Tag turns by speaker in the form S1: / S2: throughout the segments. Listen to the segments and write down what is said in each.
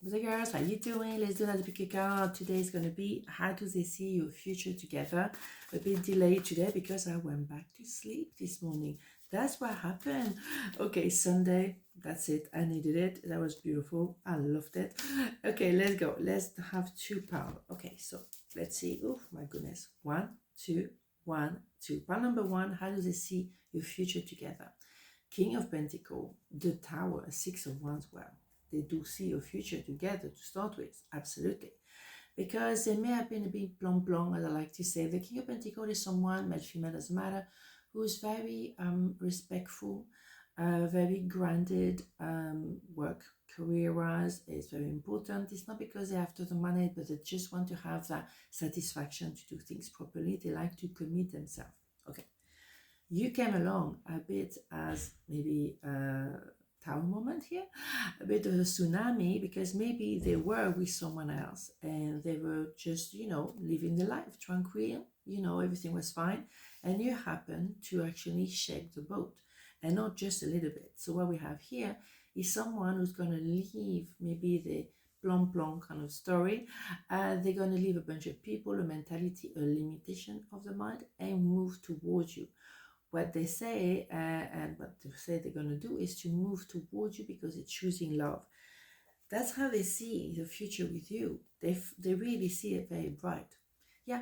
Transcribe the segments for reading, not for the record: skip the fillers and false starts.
S1: the girls, how you doing? Let's do another pick a card. Today is going to be how do they see your future together? A bit delayed today because I went back to sleep this morning. That's what happened. Okay, Sunday. That's it. I needed it. That was beautiful. I loved it. Okay, let's go. Let's have 2 pounds. Okay, so let's see. Oh my goodness. 1, 2, 1, 2. Pile number 1. How do they see your future together? King of Pentacles, the Tower, 6 of Wands. Well, they do see your future together to start with, absolutely. Because they may have been a bit plonk, as I like to say. The King of Pentacles is someone, male, female, doesn't matter, who is very respectful, very grounded, work career-wise is very important. It's not because they're after the money, but they just want to have that satisfaction to do things properly. They like to commit themselves. Okay. You came along a bit as maybe a tower moment here, a bit of a tsunami, because maybe they were with someone else and they were just, living the life tranquil, everything was fine. And you happen to actually shake the boat, and not just a little bit. So what we have here is someone who's going to leave maybe the plonk kind of story. They're going to leave a bunch of people, a mentality, a limitation of the mind, and move towards you. What they say and what they say they're going to do is to move towards you because they're choosing love. That's how they see the future with you. They really see it very bright. Yeah,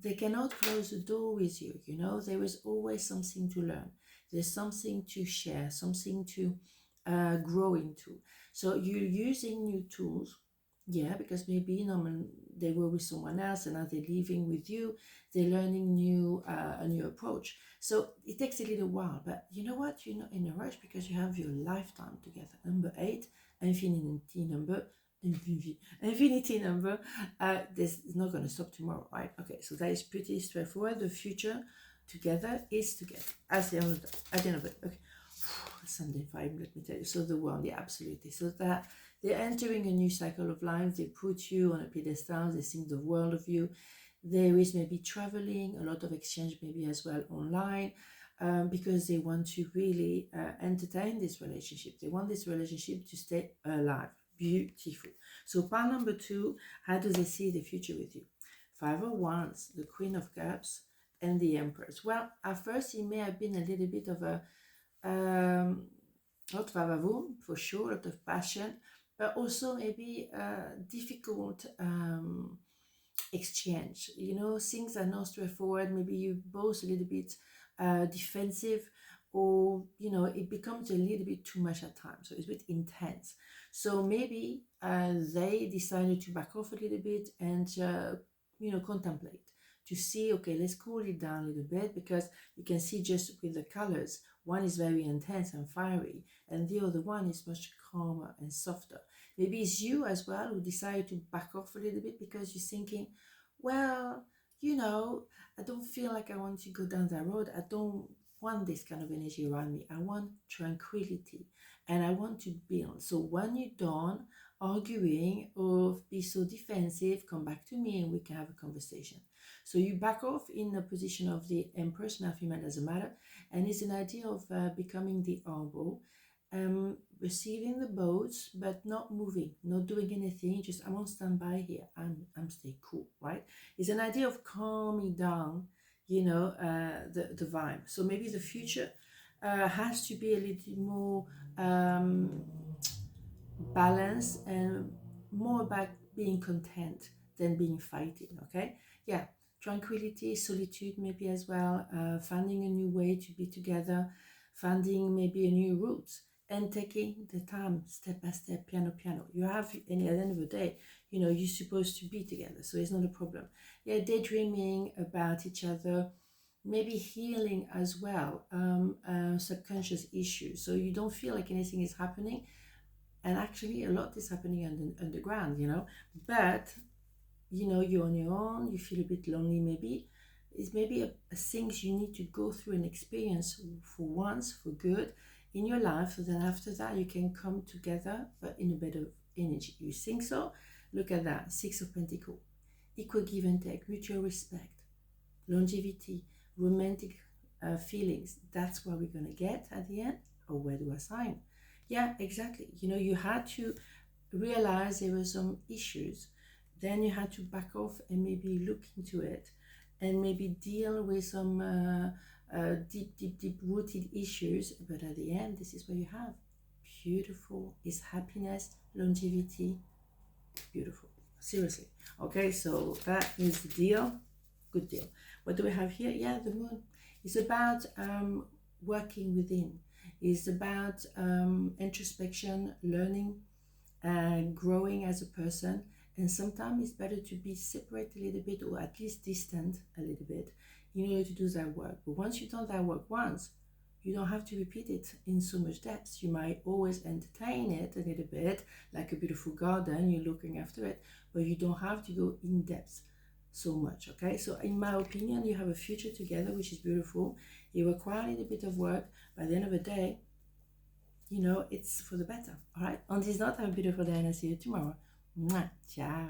S1: they cannot close the door with you. There is always something to learn. There's something to share, something to grow into. So you're using new tools. Yeah, because maybe they were with someone else and now they're leaving with you. They're learning a new approach. So it takes a little while, but you know what? You're not in a rush because you have your lifetime together. Number 8, infinity number. Infinity number. This is not going to stop tomorrow, right? Okay, so that is pretty straightforward. The future together is together. At the end of it. Okay. Sunday vibe, let me tell you. So the world, yeah, absolutely. So that they're entering a new cycle of life. They put you on a pedestal. They think the world of you. There is maybe traveling, a lot of exchange maybe as well online, because they want to really entertain this relationship. They want this relationship to stay alive. Beautiful. So part number 2, how do they see the future with you? 5 of Wands, the Queen of Cups, and the Empress. Well, at first it may have been a little bit of a lot of vavavoom, for sure, a lot of passion, but also maybe difficult exchange. Things are not straightforward. Maybe you both a little bit defensive, or it becomes a little bit too much at times. So it's a bit intense. So maybe they decided to back off a little bit and contemplate to see, okay, let's cool it down a little bit, because you can see just with the colors, one is very intense and fiery, and the other one is much calmer and softer. Maybe it's you as well who decided to back off a little bit because you're thinking, well, I don't feel like I want to go down that road. I don't want this kind of energy around me. I want tranquility and I want to build. So when you're done arguing or be so defensive, come back to me and we can have a conversation. So you back off in the position of the Empress, male, female, doesn't matter. And it's an idea of becoming the elbow, receiving the boats, but not moving, not doing anything. Just, I'm on standby here. I'm stay cool, right? It's an idea of calming down, the vibe. So maybe the future has to be a little more balanced and more about being content than being fighting. Okay, yeah. Tranquility, solitude maybe as well, finding a new way to be together, finding maybe a new route, and taking the time step by step, piano. You have, and at the end of the day, you're supposed to be together, so it's not a problem. Yeah, daydreaming about each other, maybe healing as well, subconscious issues, so you don't feel like anything is happening, and actually a lot is happening underground, but you're on your own, you feel a bit lonely maybe. It's maybe a things you need to go through and experience for once, for good in your life, so then after that you can come together, but in a better energy. You think so? Look at that, 6 of Pentacles. Equal give and take, mutual respect, longevity, romantic feelings. That's what we're going to get at the end. Or where do I sign? Yeah, exactly. You had to realized there were some issues, then you had to back off and maybe look into it and maybe deal with some deep rooted issues. But at the end, this is what you have. Beautiful is happiness, longevity, beautiful. Seriously. Okay, so that is the deal. Good deal. What do we have here? Yeah, the moon. It's about working within. It's about introspection, learning, growing as a person. And sometimes it's better to be separate a little bit, or at least distant a little bit, in order to do that work. But once you've done that work once, you don't have to repeat it in so much depth. You might always entertain it a little bit, like a beautiful garden, you're looking after it, but you don't have to go in depth so much. Okay, so in my opinion, you have a future together, which is beautiful. It requires a little bit of work. By the end of the day, you know, it's for the better. All right, on this note, have a beautiful day, and I'll see you tomorrow. Mwah. Ciao.